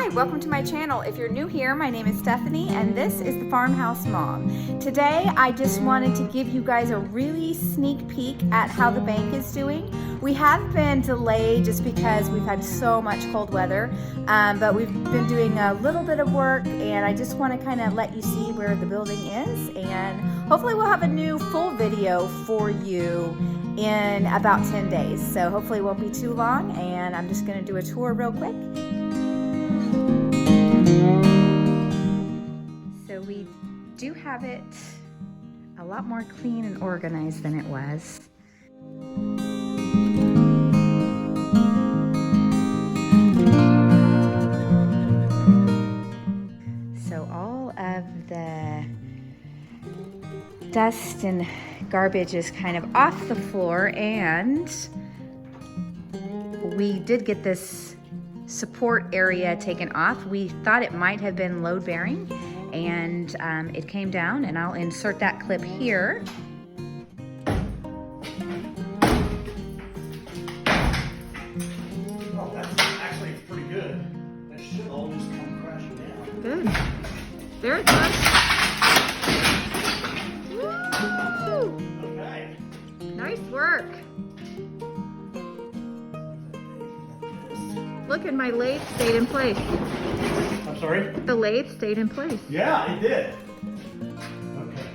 Hi, welcome to my channel. If you're new here, my name is Stephanie and this is the Farmhouse Mom. Today I just wanted to give you guys a really sneak peek at how the bank is doing. We have been delayed just because we've had so much cold weather, but we've been doing a little bit of work and I just want to kind of let you see where the building is, and hopefully we'll have a new full video for you in about 10 days. So hopefully it won't be too long, and I'm just going to do a tour real quick. So we do have it a lot more clean and organized than it was. So all of the dust and garbage is kind of off the floor, and we did get this support area taken off. We thought it might have been load bearing, and it came down, and I'll insert that clip here. Well, that's actually pretty good. That should all just come crashing down. Good. There it goes. Woo! Okay. Nice work. Look, and my lathe stayed in place. I'm sorry? The lathe stayed in place. Yeah, it did. Okay.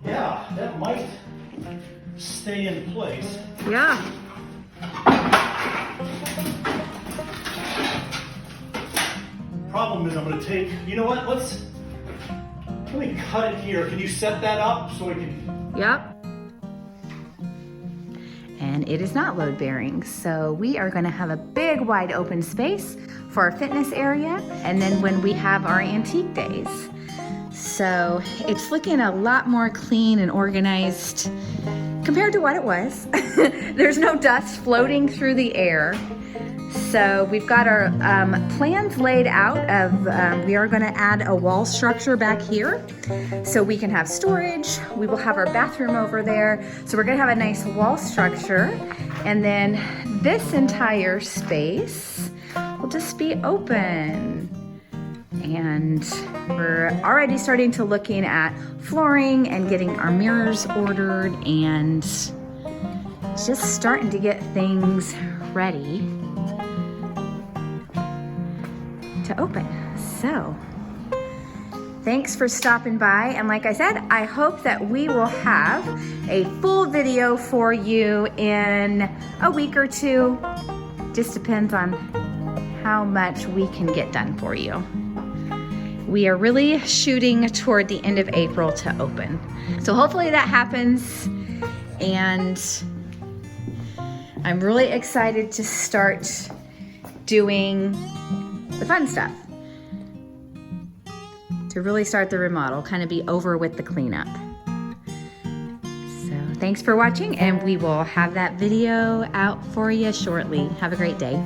Yeah, that might stay in place. Yeah. Problem is, I'm going to take, you know what, let me cut it here. Can you set that up so we can? Yep. And it is not load bearing, so we are going to have a big wide open space for our fitness area, and then when we have our antique days. So it's looking a lot more clean and organized compared to what it was. There's no dust floating through the air. So we've got our plans laid out of, we are going to add a wall structure back here so we can have storage. We will have our bathroom over there. So we're going to have a nice wall structure. And then this entire space will just be open. And we're already starting to looking at flooring and getting our mirrors ordered and just starting to get things ready to open. So thanks for stopping by, and like I said, I hope that we will have a full video for you in a week or two. Just depends on how much we can get done for you. We are really shooting toward the end of April to open, so hopefully that happens, and I'm really excited to start doing the fun stuff, to really start the remodel, kind of be over with the cleanup. So thanks for watching, and we will have that video out for you shortly. Have a great day.